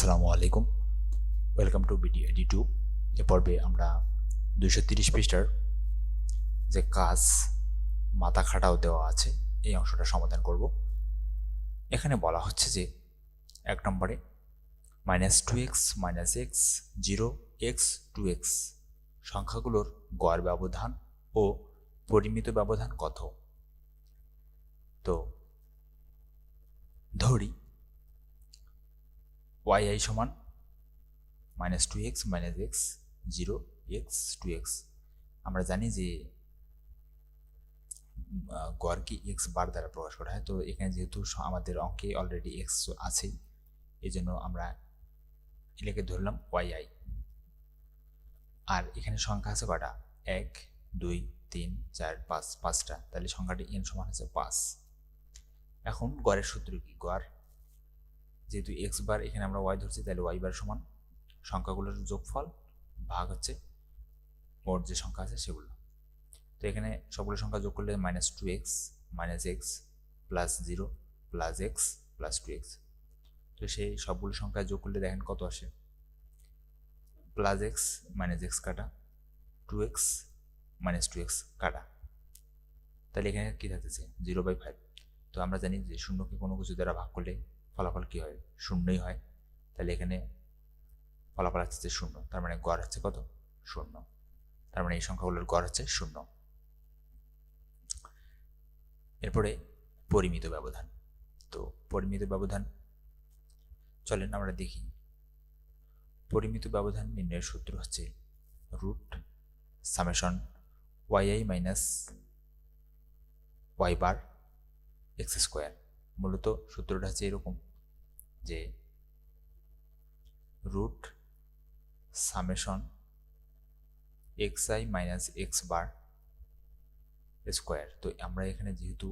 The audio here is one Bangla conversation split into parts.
আসসালামু আলাইকুম, ওয়েলকাম টু ভিডিও ইউটিউব। এ পর্বে আমরা 230 পৃষ্ঠার যে কাজ মাথা খাটাও দেওয়া আছে এই অংশটা সমাধান করব। এখানে বলা হচ্ছে যে 1 নম্বরে -2x - x 0x 2x সংখ্যাগুলোর গড় ব্যবধান ও পরিমিত ব্যবধান কত। তো ধরি yi সমান -2x - x 0x 2x। আমরা জানি যে গড়কে এক্স বার দ্বারা প্রকাশ করা হয়। তো এখানে যেহেতু আমাদের অঙ্কে অলরেডি এক্স আছেই, এই জন্য আমরা এটাকে ধরলাম ওয়াই। আর এখানে সংখ্যা আছে কটা? 1 2 3 4 5, পাঁচটা। তাহলে সংখ্যাটি এন সমান আছে 5। এখন গড়ের সূত্র কি? গড় যেহেতু এক্স বার এখানে আমরা ওয়াই ধরছি, তাহলে ওয়াই বার সমান সংখ্যাগুলোর যোগফল ভাগ হচ্ছে মোট যে সংখ্যা আছে সেগুলো। তো এখানে সবগুলো সংখ্যা যোগ করলে -2x - x plus 0 plus x plus 2x। তো সেই সবগুলো সংখ্যা যোগ করলে দেখেন কত আসে? প্লাস x - x কাটা, 2x - 2x কাটা। তাহলে এখানে কি থাকতেছে? 0/5। তো আমরা জানি যে শূন্যকে কোনো কিছু দ্বারা ভাগ করলে ফলাফল কি হয়? শূন্যই হয়। তাহলে এখানে ফলাফল আসছে 0, তার মানে গড় হচ্ছে কত? 0। তার মানে এই সংখ্যাগুলোর গড় হচ্ছে 0। এরপরে পরিমিত ব্যবধান। তো পরিমিত ব্যবধান চলেন আমরা দেখি। পরিমিত ব্যবধান নির্ণয়ের সূত্র হচ্ছে root summation yi minus y bar x square. মূলত সূত্রটা হচ্ছে এরকম যে root summation xi minus x bar square. তো আমরা এখানে যেহেতু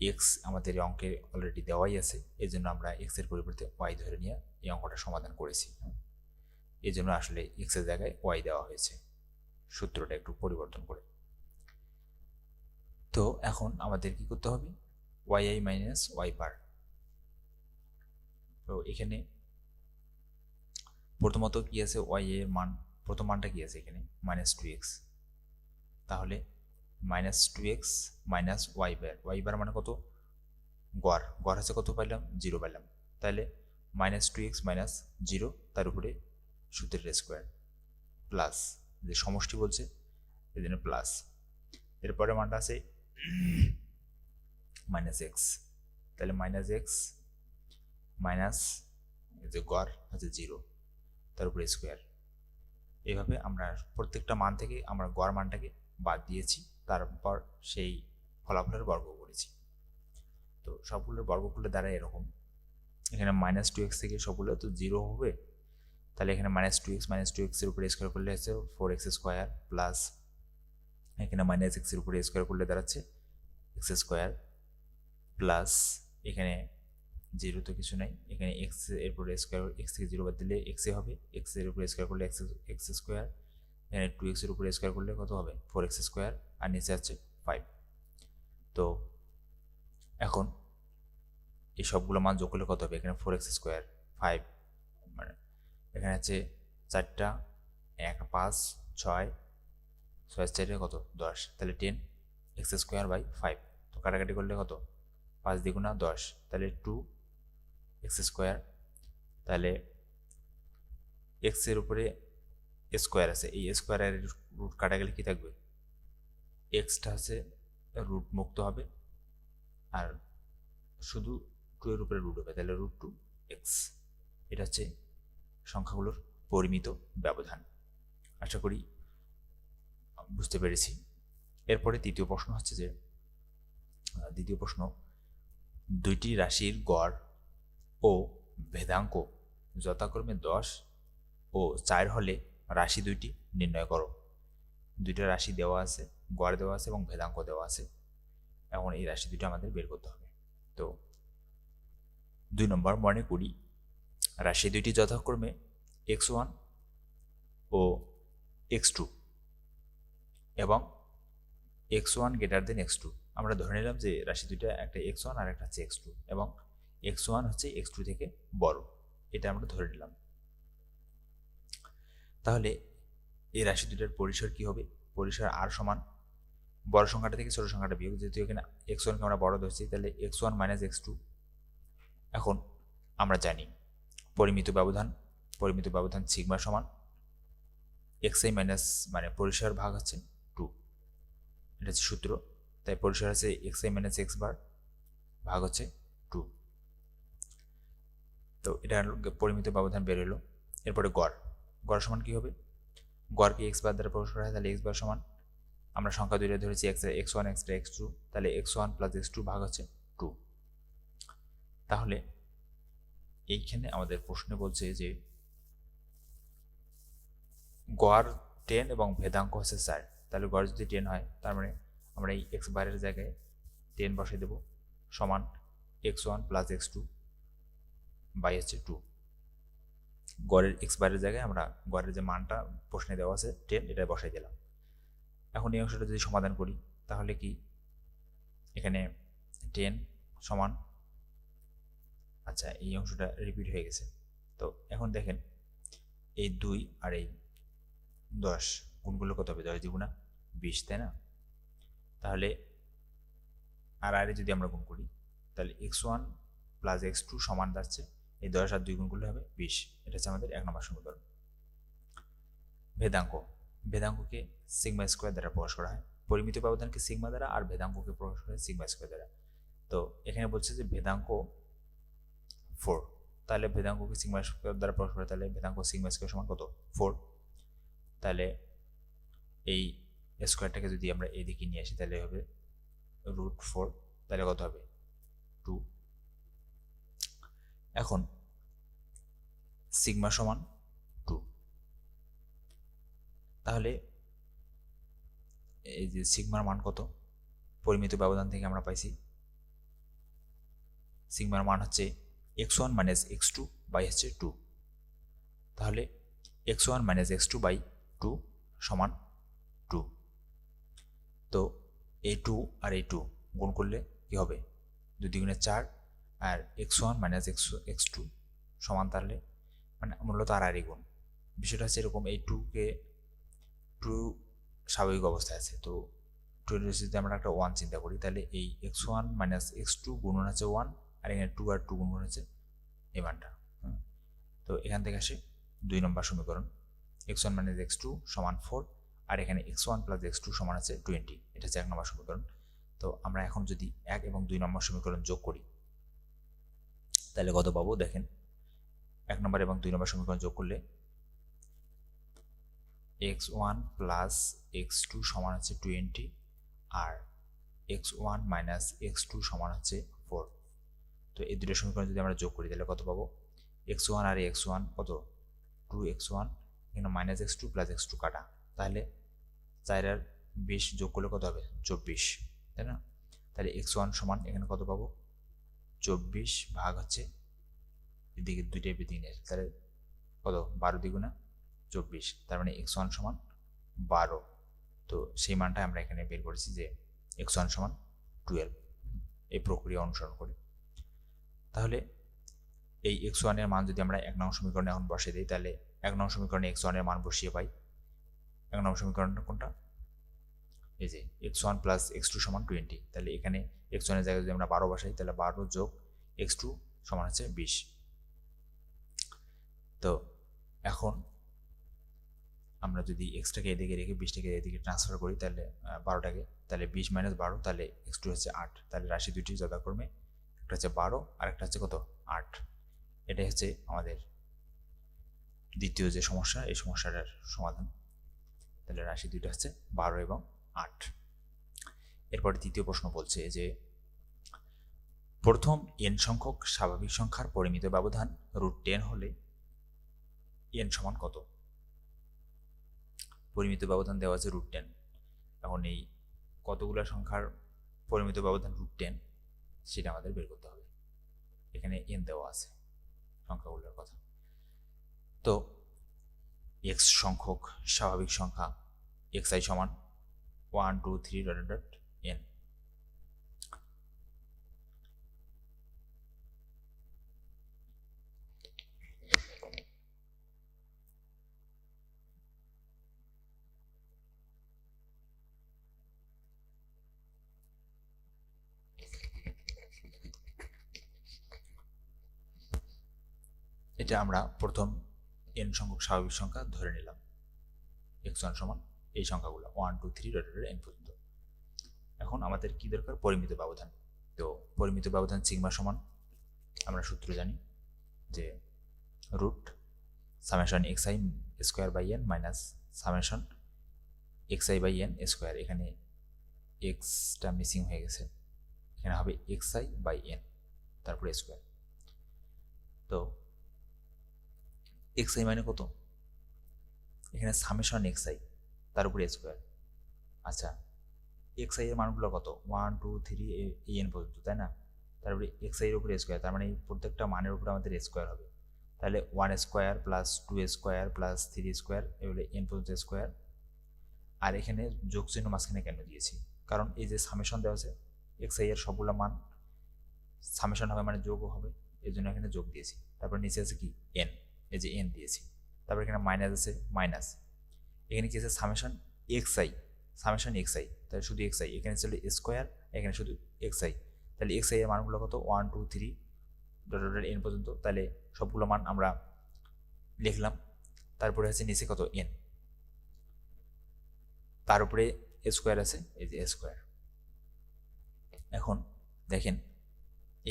এক্স আমাদের অঙ্কে অলরেডি দেওয়াই আছে, এই জন্য আমরা এক্স এর পরিবর্তে ওয়াই ধরে নিয়ে এই অঙ্কটা সমাধান করেছি। এই জন্য আসলে এক্স এর জায়গায় ওয়াই দেওয়া হয়েছে, সূত্রটা একটু পরিবর্তন করে। তো এখন আমাদের কি করতে হবে? yi মাইনাস ওয়াই বার। তো এখানে প্রথমত কি আছে? ওয়াই এর মান, প্রথম মানটা কি আছে এখানে? -2x। তাহলে -2x মাইনাস ওয়াই বার মানে কত? গড় হচ্ছে কত পাইলাম? 0 পাইলাম। তাহলে -2x মাইনাস 0, তার উপরে সূত্রের স্কোয়ার প্লাস, যে সমষ্টি বলছে এই জন্য প্লাস। এরপরে মানটা আছে -x। তাহলে -x মাইনাস যে গড় হচ্ছে 0, তার উপরে স্কোয়ার। এইভাবে আমরা প্রত্যেকটা মান থেকে আমরা গড় মানটাকে বাদ দিয়েছি, তারপর সেই ফলাফলের বর্গ করেছি। তো সবগুলোর বর্গ করলে দাঁড়ায় এরকম। এখানে -2x থেকে সবগুলো তো 0 হবে, তাহলে এখানে -2x এর উপরে স্কোয়ার করলে হচ্ছে 4x স্কোয়ার প্লাস এখানে -x এর উপরে স্কোয়ার করলে দাঁড়াচ্ছে x স্কোয়ার প্লাস এখানে 0 তো কিছু নাই, এখানে x এর উপরে স্কোয়ার, x থেকে 0 বাদ দিলে x হবে, x এর উপরে স্কোয়ার করলে x স্কোয়ার, এখানে 2x এর উপরে স্কোয়ার করলে কত হবে? 4x স্কোয়ার, আর নিচে আছে 5। তো এখন এই সবগুলো মান যোগ করলে কত হবে? এখানে 4x স্কোয়ার 5, মানে এখানে আছে 4টা 1 5 6 6 4 কত? 10। তাহলে 10x স্কোয়ার বাই 5। তো কাটাকাটি করলে কত? 5 দ্বিগুণা 10, তাহলে 2x স্কোয়ার। তাহলে x এর উপরে স্কোয়ার আছে, এই স্কোয়ারের রুট কাটা গেলে কি থাকবে? এক্সটা হচ্ছে রুট মুক্ত হবে, আর শুধু 2 এর উপরে রুট হবে, তাহলে √2x। এটা হচ্ছে সংখ্যাগুলোর পরিমিত ব্যবধান। আশা করি বুঝতে পেরেছি। এরপরে দ্বিতীয় প্রশ্ন হচ্ছে যে, দ্বিতীয় প্রশ্ন, দুইটি রাশির গড় ও ভেদাঙ্ক যথাক্রমে 10 ও 4 হলে রাশি দুইটি নির্ণয় করো। দুইটা রাশি দেওয়া আছে, গড় দেওয়া আছে এবং ভেদাঙ্ক দেওয়া আছে। এখন এই রাশি দুটো আমাদের বের করতে হবে। তো 2 নম্বর, মনে করি রাশি দুইটি যথাক্রমে x1 ও x2 এবং x1 গ্রেটার দেন x2। আমরা ধরে নিলাম যে রাশি দুইটা একটা x1 আর একটা হচ্ছে x2, এবং x1 হচ্ছে x2 থেকে বড়। এটা আমরা ধরে নিলাম। তাহলে এই রাশি দুটার পরিসর কি হবে? পরিসর আর সমান বড় সংখ্যাটা থেকে ছোট সংখ্যাটা বিয়োগ, যেহেতু এখানে x1কে আমরা বড় ধরছি, তাহলে x1 মাইনাস x2। এখন আমরা জানি পরিমিত ব্যবধান সিগমা সমান xi মাইনাস মানে পরিসর ভাগ হচ্ছে 2, এটা হচ্ছে সূত্র। তাই পরিসর আছে xi মাইনাস x বার ভাগ হচ্ছে 2। তো এটা পরিমিত ব্যবধান বের হলো। এরপরে গড় সমান কি হবে? গড়কে x বার দ্বারা প্রকাশ করা হয়, তাহলে x বার সমান আমরা সংখ্যা দুইটা ধরেছি x1 x2, তাহলে x1 প্লাস x2 ভাগ হচ্ছে 2। তাহলে এইখানে আমাদের প্রশ্নে বলছে যে গড় 10 এবং ভেদাঙ্ক হচ্ছে 4। তাহলে গড় যদি 10 হয়, তার মানে আমরা এই x বারের জায়গায় 10 বসিয়ে দেব, সমান x1 প্লাস x2 বাই হচ্ছে 2। গড়ের x বারের জায়গায় আমরা গড়ের যে মানটা প্রশ্নে দেওয়া আছে 10, এটা বসাই দিলাম। এখন এই অংশটা যদি সমাধান করি, তাহলে কি এখানে 10 সমান, আচ্ছা এই অংশটা রিপিট হয়ে গেছে। তো এখন দেখেন এই 2 আর এই 10 গুণগুলো কত হবে? 10 দ্বিগুণা 20, তাই না? তাহলে আর যদি আমরা গুণ করি, তাহলে x1 প্লাস x2 সমান যাচ্ছে এই 10 আর 2 গুণগুলো হবে 20। এটা হচ্ছে আমাদের 1 নম্বর সমীকরণ। ভেদাঙ্ককে সিগমা স্কোয়ার দ্বারা প্রকাশ করা হয়। পরিমিত ব্যবধানকে সিগমা দ্বারা আর ভেদাঙ্ককে প্রকাশ করা হয় সিগমা স্কোয়ার দ্বারা। তো এখানে বলছে যে ভেদাঙ্ক 4, তাহলে ভেদাঙ্ককে সিগমা স্কোয়ার দ্বারা প্রকাশ করা, তাহলে ভেদাঙ্ক সিগমা স্কোয়ার সমান কত? 4। তাহলে এই স্কোয়ারটাকে যদি আমরা এইদিকে নিয়ে আসি, তাহলে হবে √4, তাহলে কত হবে? 2। এখন সিগমা সমান 2, তাহলে এই যে সিগমার মান কত? পরিমিত ব্যবধান থেকে আমরা পাইছি সিগমার মান হচ্ছে x1 মাইনাস x2 বাই হচ্ছে 2। তাহলে x1 মাইনাস x2 বাই 2 সমান 2। তো এই 2 আর এই 2 গুণ করলে কি হবে? 2 দ্বিগুণে 4, আর x1 মাইনাস x2 সমান, তাহলে মানে মূলত আর গুণ। বিষয়টা হচ্ছে এরকম, এই 2কে 2 স্বাভাবিক অবস্থায় আছে, তো 2 যদি আমরা একটা 1 চিন্তা করি, তাহলে এই x1 মাইনাস x2 গুণন হচ্ছে 1, আর এখানে 2 আর 2 গুণন হচ্ছে এই মানটা। তো এখান থেকে আসে 2 নম্বর সমীকরণ, x1 মাইনাস x2 সমান 4, আর এখানে x1 প্লাস x2 সমান আছে 20। এটা হচ্ছে 1 নম্বর সমীকরণ। তো আমরা এখন যদি 1 এবং 2 নম্বর সমীকরণ যোগ করি, তাহলে কত পাবো? দেখেন 1 নম্বর এবং 2 নম্বর সমীকরণ যোগ করলে x1 প্লাস x2 সমান হচ্ছে 20, আর x1 মাইনাস x2 সমান হচ্ছে 4। তো এই দুটো সমীকরণ যদি আমরা যোগ করি, তাহলে কত পাবো? x1 আর x1 কত? 2x1, এখানে মাইনাস x2 প্লাস x2 কাটা, তাহলে 4 আর 20 যোগ করলে কত হবে? 24, তাই না? তাহলে x1 সমান এখানে কত পাবো? 24 ভাগ হচ্ছে এদিকে দুইটাই বেদিকে, তাহলে কত? 12 দ্বিগুণা 24, তার মানে x1 সমান 12। তো সেই মানটা আমরা এখানে বের করেছি যে x1 সমান 12, এই প্রক্রিয়া অনুসরণ করে। তাহলে এই x1 এর মান যদি আমরা 1 নং সমীকরণে এখন বসিয়ে দিই, তাহলে 1 নং সমীকরণে x1 এর মান বসিয়ে পাই। 1 নং সমীকরণটা কোনটা? এই যে x1 প্লাস x2 সমান 20, তাহলে এখানে x1 এর জায়গায় যদি আমরা 12 বসাই, তাহলে 12 যোগ x2 সমান হচ্ছে 20। তো এখন আমরা যদি x-টাকে এদিকে রেখে 20টাকে এদিকে ট্রান্সফার করি, তাহলে 12টাকে, তাহলে 20 মাইনাস 12, তাহলে x2 হচ্ছে 8। তাহলে রাশি দুটি যথাক্রমে একটা হচ্ছে 12 আর একটা হচ্ছে কত? 8। এটাই হচ্ছে আমাদের দ্বিতীয় যে সমস্যা, এই সমস্যাটার সমাধান। তাহলে রাশি দুইটা হচ্ছে 12 এবং 8। এরপরে তৃতীয় প্রশ্ন বলছে যে প্রথম n সংখ্যক স্বাভাবিক সংখ্যার পরিমিত ব্যবধান √10 হলে n সমান কত? পরিমিত ব্যবধান দেওয়া আছে √10। এখন এই কতগুলো সংখ্যার পরিমিত ব্যবধান √10 সেটা আমাদের বের করতে হবে। এখানে n দেওয়া আছে সংখ্যাগুলোর কথা। তো x সংখ্যক স্বাভাবিক সংখ্যা xi সমান 1 2 3 n। এটা আমরা প্রথম n সংখ্যক স্বাভাবিক সংখ্যা ধরে নিলাম, x1 সমান এই সংখ্যাগুলো 1 2 3 n পর্যন্ত। এখন আমাদের কি দরকার? পরিমিত ব্যবধান। তো পরিমিত ব্যবধান সিগমা সমান আমরা সূত্র জানি যে root summation xi square by n minus summation xi by n square. এখানে এক্সটা মিসিং হয়ে গেছে, এখানে হবে xi বাই n তারপরে স্কোয়ার। তো xi মানে কত? এখানে সামেশন xi তার উপরে স্কোয়ার। আচ্ছা, xi এর মানগুলো কত? 1 2 3 n পর্যন্ত, তাই না? তারপরে xi এর উপরে স্কোয়ার, তার মানে প্রত্যেকটা মানের উপরে আমাদের স্কোয়ার হবে। তাহলে 1 square plus 2 square plus 3 square এগুলো n পর্যন্ত স্কোয়ার। আর এখানে যোগ চিহ্ন মাঝখানে কেন দিয়েছি? কারণ এই যে সামেশন দেওয়া আছে xi এর সবগুলো মান সামেশন হবে মানে যোগও হবে, এই জন্য এখানে যোগ দিয়েছি। তারপর নিচে আছে কি n, এই যে n দিয়েছি। তারপর এখানে মাইনাস আছে মাইনাস, এখানে কি আছে সামেশন xi, সামেশন xi, তাহলে শুধু xi, এখানে ছিল স্কোয়ার, এখানে শুধু xi। তাহলে xi এর মানগুলো কত? 1 2 3 n পর্যন্ত। তাহলে সবগুলো মান আমরা লিখলাম। তারপরে আছে নিচে কত? n, তার উপরে স্কোয়ার আছে, এই যে স্কোয়ার। এখন দেখেন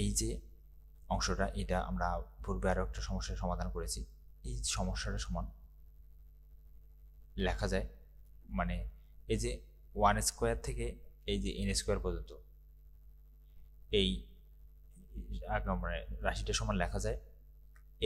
এই যে অংশটা, এটা আমরা পূর্বে আরো একটা সমস্যার সমাধান করেছি। এই সমস্যাটা সমান লেখা যায়, মানে এই যে 1 স্কোয়ার থেকে এই যে n স্কোয়ার পর্যন্ত এই মানে রাশিটা সমান লেখা যায়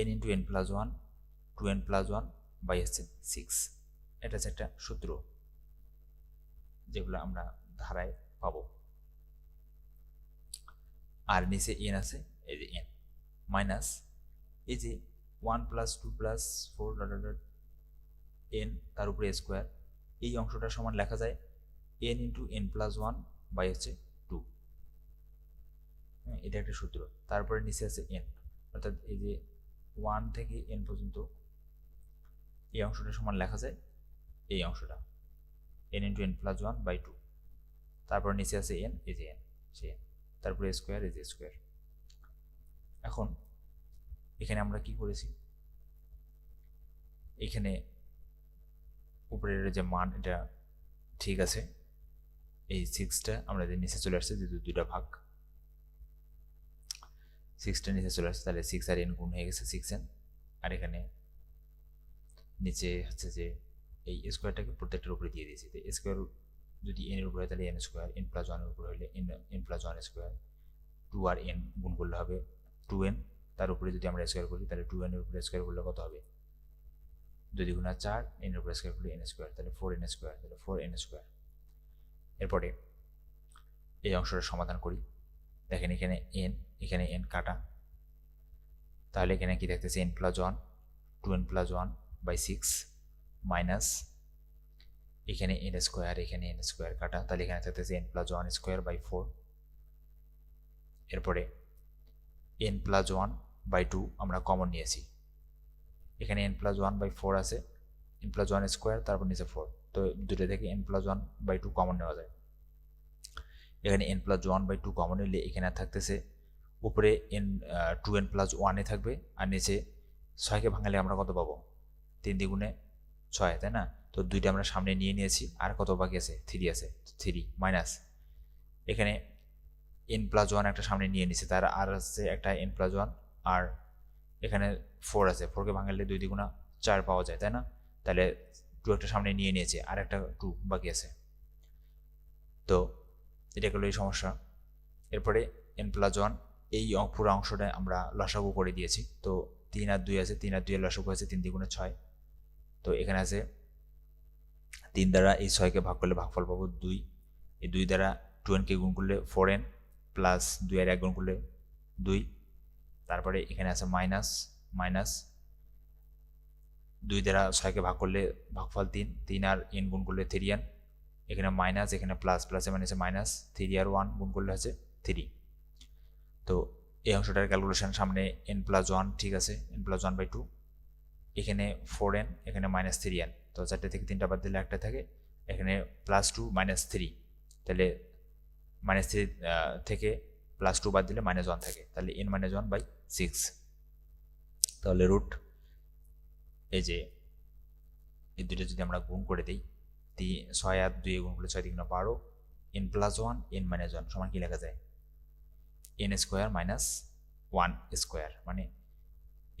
n into n plus 1 2n plus 1 by হচ্ছে 6। এটা হচ্ছে একটা সূত্র যেগুলো আমরা ধারায় পাবো। আর নিচে n আছে, এই যে n মাইনাস এই যে 1 প্লাস 2 প্লাস 4 n তার উপরে স্কোয়ার। এই অংশটা সমান লেখা যায় n into n plus 1 by হচ্ছে 2। এটা একটা সূত্র। তারপরে নিচে আছে n, অর্থাৎ এই যে 1 থেকে n পর্যন্ত এই অংশটা সমান লেখা যায় এই অংশটা n into n plus 1 by 2। তারপর নিচে আছে n, এই যে n, সে n, তারপরে স্কোয়ার, এই যে স্কোয়ার। এখন এখানে আমরা কি করেছি? এখানে উপরের যে মান এটা ঠিক আছে, এই 6টা আমরা নিচে চলে আসছে, যেহেতু দুইটা ভাগ, 6টা নিচে চলে আসছে, তাহলে 6 আর n গুণ হয়ে গেছে 6n। আর এখানে নিচে হচ্ছে যে এই স্কোয়ারটাকে প্রত্যেকটার উপরে দিয়ে দিয়েছি। তো স্কোয়ার যদি n এর উপরে হয় তাহলে n স্কোয়ার, n প্লাস 1 এর উপরে হলে n প্লাস 1 স্কোয়ার, 2 আর n গুণ করলে হবে 2n, তার উপরে যদি আমরা স্কোয়ার করি তাহলে 2n এর উপরে স্কোয়ার করলে কত হবে? 2 দ্বিগুণা 4, n এর উপরে স্কোয়ার করলে n স্কোয়ার, তাহলে 4n স্কোয়ার, তাহলে 4n স্কোয়ার। এরপরে এই অংশটা সমাধান করি। দেখেন এখানে n, এখানে n কাটা, তাহলে এখানে কি দেখতেছি? n plus 1 2n plus 1 by 6 minus এখানে n স্কোয়ার, এখানে n স্কোয়ার কাটা, তাহলে এখানে থাকতেছে n প্লাস 1 স্কোয়ার বাই 4। এরপরে n প্লাস 1 বাই 2 আমরা কমন নিয়েছি, এখানে n প্লাস 1 বাই 4 আছে, n প্লাস 1 স্কোয়ার, তারপর নিচে 4, তো দুটো থেকে n প্লাস 1 বাই 2 কমন নেওয়া যায়। এখানে n প্লাস 1 বাই 2 কমন নিলে এখানে থাকতেছে উপরে n 2n প্লাস 1 থাকবে, আর নিচে 6কে ভাঙালে আমরা কত পাবো? 3 দ্বিগুণে 6, তাই না? তো দুইটা আমরা সামনে নিয়ে নিয়েছি, আর কত বাকি আছে? 3 আছে, 3 মাইনাস এখানে n প্লাস 1 একটা সামনে নিয়ে নিয়েছি, তার আর আছে একটা n প্লাস 1, আর এখানে 4 আছে, 4কে ভাঙালে 2 দ্বিগুণা 4 পাওয়া যায়, তাই না? তাহলে 2 একটা সামনে নিয়ে নিয়েছে, আর একটা 2 বাকি আছে। তো এটা গেল এই সমস্যা। এরপরে n প্লাস 1 এই পুরো অংশটা আমরা লসাগু করে দিয়েছি। তো 3 আর 2 আছে, 3 আর 2 এর লসাগু আছে 3 দ্বিগুণে 6। তো এখানে আছে 3 দ্বারা এই 6কে ভাগ করলে ভাগফল পাবো 2, এই 2 দ্বারা 2n-কে গুণ করলে 4n প্লাস 2 এর 1 গুণ করলে 2। তারপরে এখানে আছে মাইনাস মাইনাস 2 দ্বারা 6কে ভাগ করলে ভাগফল 3, 3 আর n গুণ করলে 3n, এখানে মাইনাস, এখানে প্লাস, প্লাসে মাইনাসে মাইনাস, 3 আর 1 গুণ করলে হচ্ছে 3। তো এই অংশটার ক্যালকুলেশন সামনে n প্লাস 1 ঠিক আছে, n প্লাস 1 বাই 2, এখানে 4n, এখানে মাইনাস 3n, তো 4টে থেকে 3টা বাদ দিলে একটা থাকে, এখানে প্লাস 2 মাইনাস 3, তাহলে মাইনাস 3 থেকে প্লাস 2 বাদ দিলে মাইনাস 1 থাকে, তাহলে n মাইনাস 1 বাই 6। তো তাহলে রুট এই যে এই দুটো যদি আমরা গুণ করে দিই 6 আর 2 গুণ করলে 6 3 12 n প্লাস 1 n মাইনাস 1 সমান কি লেখা যায় n স্কোয়ার মাইনাস 1 স্কোয়ার, মানে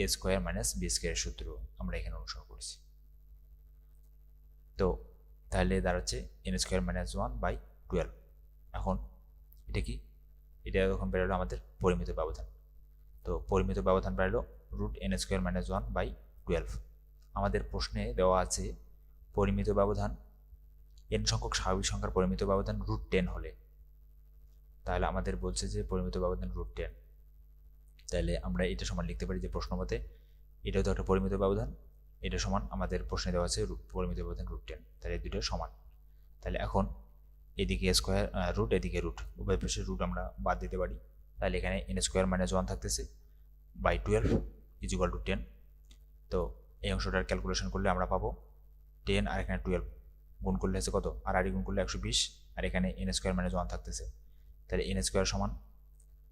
a স্কোয়ার মাইনাস b স্কোয়ারের সূত্র আমরা এখানে অনুসরণ করেছি। তো তাহলে দাঁড়াচ্ছে n স্কোয়ার মাইনাস 1/12। এখন এটা কি, এটা তখন বেরোলো আমাদের পরিমিত ব্যবধান। তো পরিমিত ব্যবধান বেরোলো রুট n স্কোয়ার মাইনাস 1/12। আমাদের প্রশ্নে দেওয়া আছে পরিমিত ব্যবধান n সংখ্যক স্বাভাবিক সংখ্যার পরিমিত ব্যবধান √10 হলে, তাহলে আমাদের বলছে যে পরিমিত ব্যবধান √10। তাহলে আমরা এটা সমান লিখতে পারি যে প্রশ্ন মতে এটাও তো একটা পরিমিত ব্যবধান, এটা সমান আমাদের প্রশ্নে দেওয়া আছে পরিমিত ব্যবধান √10, তাহলে এই দুটো সমান। তাহলে এখন এদিকে স্কোয়ার রুট এদিকে রুট, উভয় পাশে রুট আমরা বাদ দিতে পারি। তাহলে এখানে n স্কোয়ার মাইনাস 1 থাকতেছে /12 = 10। তো এই অংশটার ক্যালকুলেশন করলে আমরা পাবো 10 আর এখানে 12 গুণ করলে হচ্ছে কত, আর গুণ করলে 120, আর এখানে n স্কোয়ার মাইনাস 1 থাকতেছে। তাহলে n স্কোয়ার সমান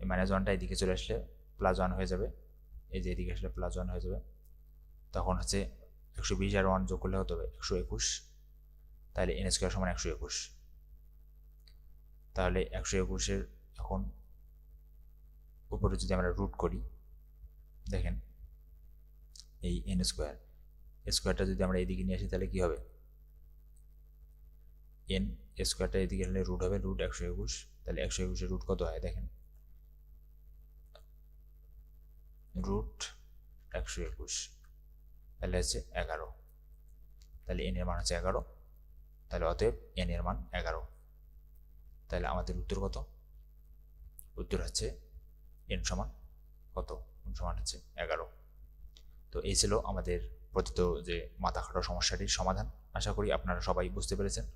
এই মাইনাস 1টা এদিকে চলে আসলে প্লাস 1 হয়ে যাবে, এই যে এদিকে আসলে প্লাস 1 হয়ে যাবে। তখন হচ্ছে 120 আর 1 যোগ করলে হতে হবে 121। তাহলে n স্কোয়ার সমান 121। তাহলে 121-এর এখন উপরে যদি আমরা রুট করি, দেখেন এই n স্কোয়ারটা যদি আমরা এদিকে নিয়ে আসি তাহলে কি হবে, n স্কোয়ারটা এদিকে হলে রুট হবে রুট 121। তাহলে 121-এর রুট কত হয় দেখেন, রুট 121 তাহলে হচ্ছে 11। তাহলে n এর মান হচ্ছে 11, তাহলে অতএব n এর মান 11। তাহলে আমাদের উত্তর কত, উত্তর হচ্ছে n সমান কত, n সমান হচ্ছে 11। তো এই ছিল আমাদের পতিত যে মাথা খাটো সমস্যাটির সমাধান। আশা করি আপনারা সবাই বুঝতে পেরেছেন।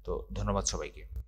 তো ধন্যবাদ সবাইকে।